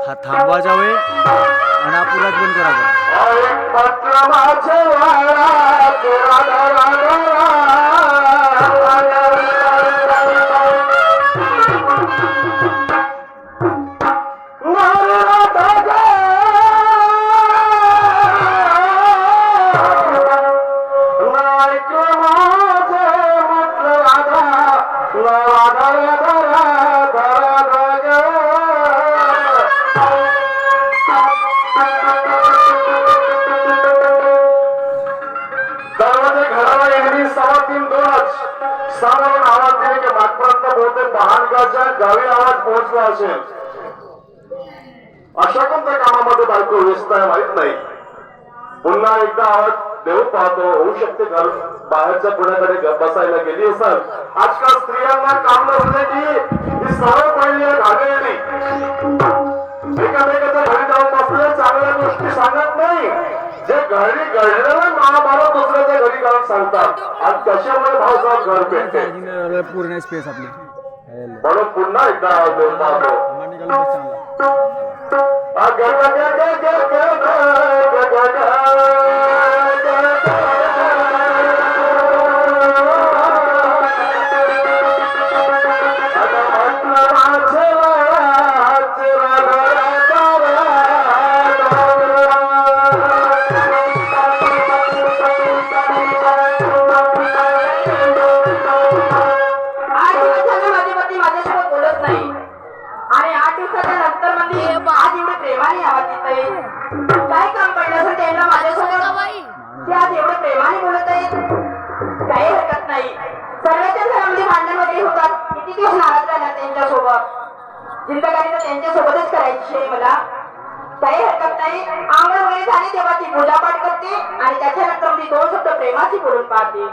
हा थांबवायचा वेळ आणि आपुलाच बंद करायचा. गावी आवाज पोहोचला असेल अशा कोणत्या कामामध्ये बायको व्यस्त आहे माहित नाही. पुन्हा एकदा आवाज देऊ पाहतो. होऊ शकते घर बाहेरच्या पुण्याकडे बसायला गेली असेल. आजकाल स्त्रियांना काम नसले की ही सरळ पहिली घागेली एकामेकाच्या घरी जाऊन बसले चांगल्या गोष्टी सांगत नाही. जे घरी घडलेलं महाभारत दुसऱ्याच्या घरी जाऊन सांगतात आणि कशामुळे भावसाहेब घर पेटते. पूर्ण स्पेस आपली म्हणून पुन्हा एकदा आवाज देऊन पाहतो. काय काम पडलं त्यांना माझ्यासोबत ते आज एवढे प्रेमाने बोलत आहेत. काही हरकत नाही. सर्वांच्या घरामध्ये भांडण वगैरे होतात. किती दिवस नाराज राहणार त्यांच्यासोबत. जिंदगानी तर त्यांच्यासोबतच करायची आहे मला. काही हरकत नाही. आंघोळ वगैरे झाली तेव्हा ती पूजापाठ करते आणि त्याच्यानंतर मी 2 शब्द प्रेमाची बोलून पाहते.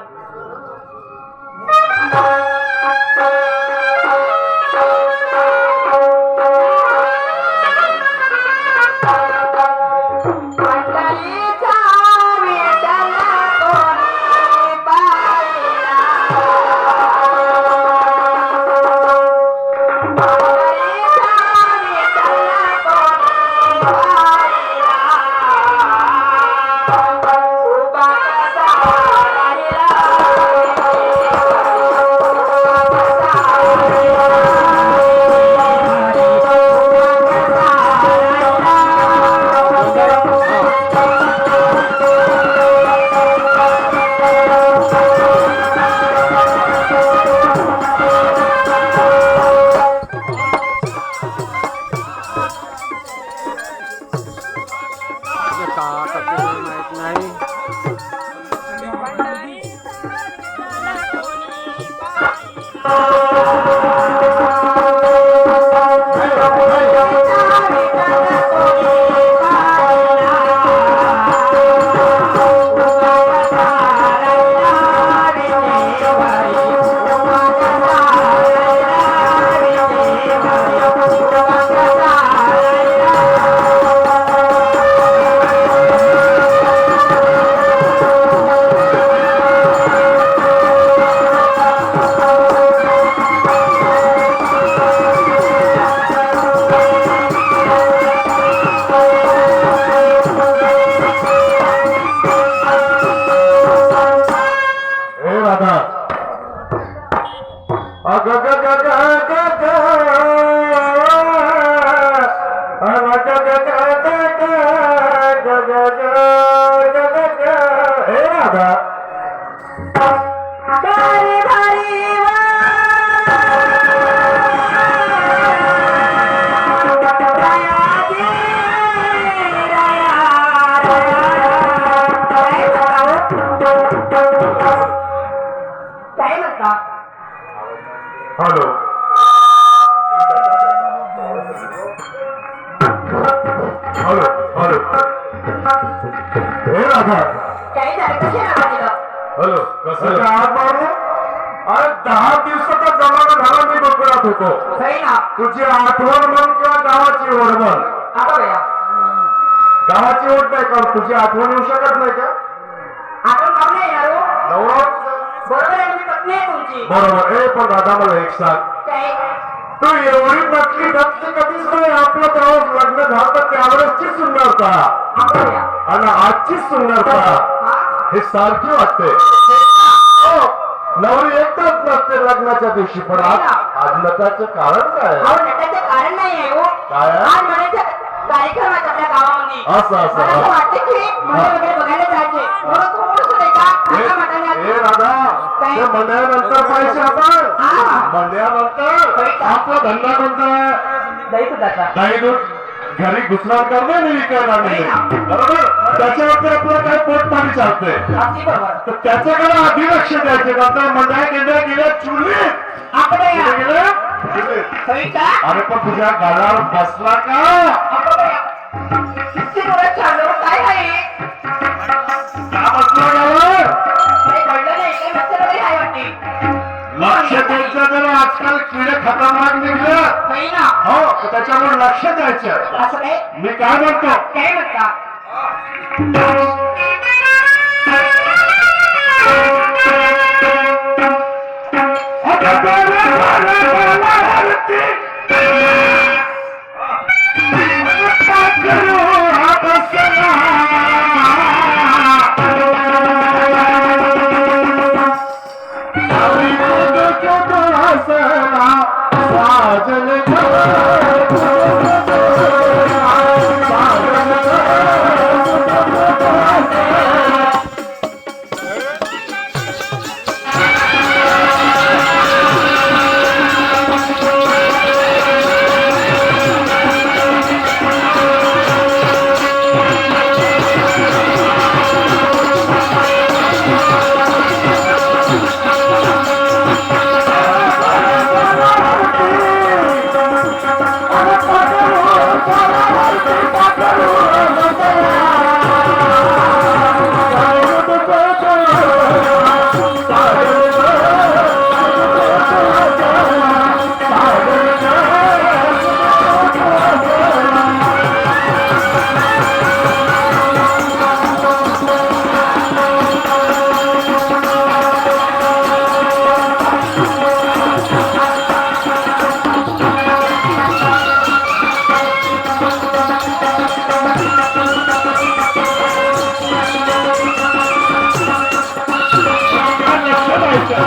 हॅलो हॅलो हॅलो हे राधा हॅलो कसं आत मारू. अरे 10 दिवसाचा जमाना झाला मी बघत होतो. तुझी आठवण म्हण किंवा गावाची ओढ म्हण. गावाची ओढ नाही का तुझी आठवण येऊ शकत नाही का. आठवण काम नाही येणार. नवरा बरोबर आहे. मी पत्नी आहे तुमची. बरोबर. ए पण दादा मला एक सांग, काय तू एवढी नटली नटली कधीच नाही. आपलं तेव्हा लग्न झालं तर त्यावेळेसची सुंदरता आपण आणि आजची सुंदरता हे सारखी वाटते. नवरी एकटाच नसते लग्नाच्या दिवशी, पण आज नटाचं कारण काय? अहो नटाचं कारण नाही आहे हो. काय आहे? आज म्हणायचं कार्यक्रम आहेत आपल्या गावामध्ये. असं मला असं वाटतं की मुलं वगैरे बघायला जायचे. थोडं थोडंसं नाही का नाका माटाने हे दादा, ते मंडळानंतर पाहिजे आपण. मंडळानंतर आपला धंदा कोणता आहे? दही दुधाचा. दही दूध घरी घुसणार करणे आणि विकायला नाही, बरोबर. त्याच्यावरती आपलं काय पोट पाणी चालतंय, अगदी बरोबर. तर त्याच्याकडे आधी लक्ष द्यायचे. नंतर मंडळा गेल्या चुलीत आपण या. गेल्या चुलीत. होय का? अरे पण तुझ्या गालावर बसला का? आपण या. किती जोरात चाललो काय आहे? का बसला गालावर? काही कळलं नाही. काही मच्छर वगैरे आहे वाटते. लक्ष द्यायचं. जरा आजकाल किडे खतरनाक निघले, होय ना. हो, तर त्याच्यामुळे लक्ष द्यायचं. असं काय? मी काय म्हणतो, काय म्हणता?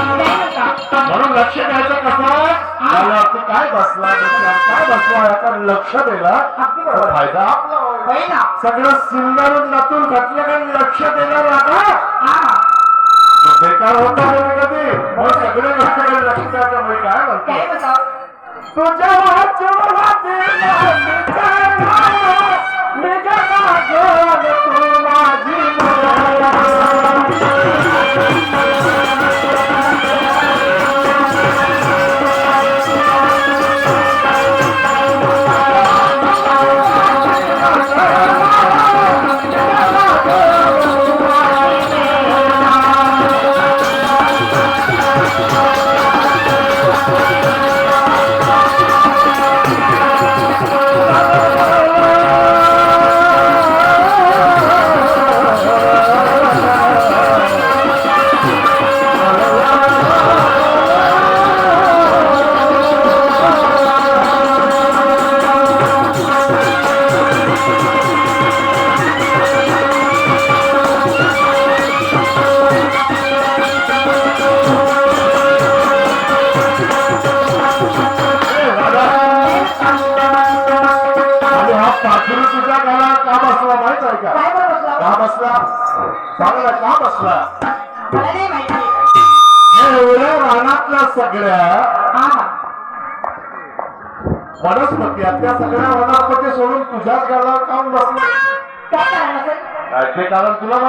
म्हणून लक्ष द्यायचं कसं? काय बसला काय बसला याचा लक्ष दिला फायदा आपला होईल. होय ना. सगळं सिंगारून नतून घातलं का लक्ष देणार आता हा. बेकार होता कधी. मग सगळे गोष्टीकडे लक्ष द्यायचं. मी काय म्हणतो, काय म्हणता? तुझ्या वाचनामध्ये निघाला गोल तू माझी पाखरू तुझ्या घरात का बसला माहित आहे का? काय बरं बसला? का बसला चांगला का बसला? मला नाही माहिती. हे एवढ्या रानातल्या सगळ्या हा हा. वनस्पती आहेत, त्या सगळ्या वनस्पती सोडून तुझ्याच घरावर काम बसला. काय कारण असेल? काय ते कारण तुला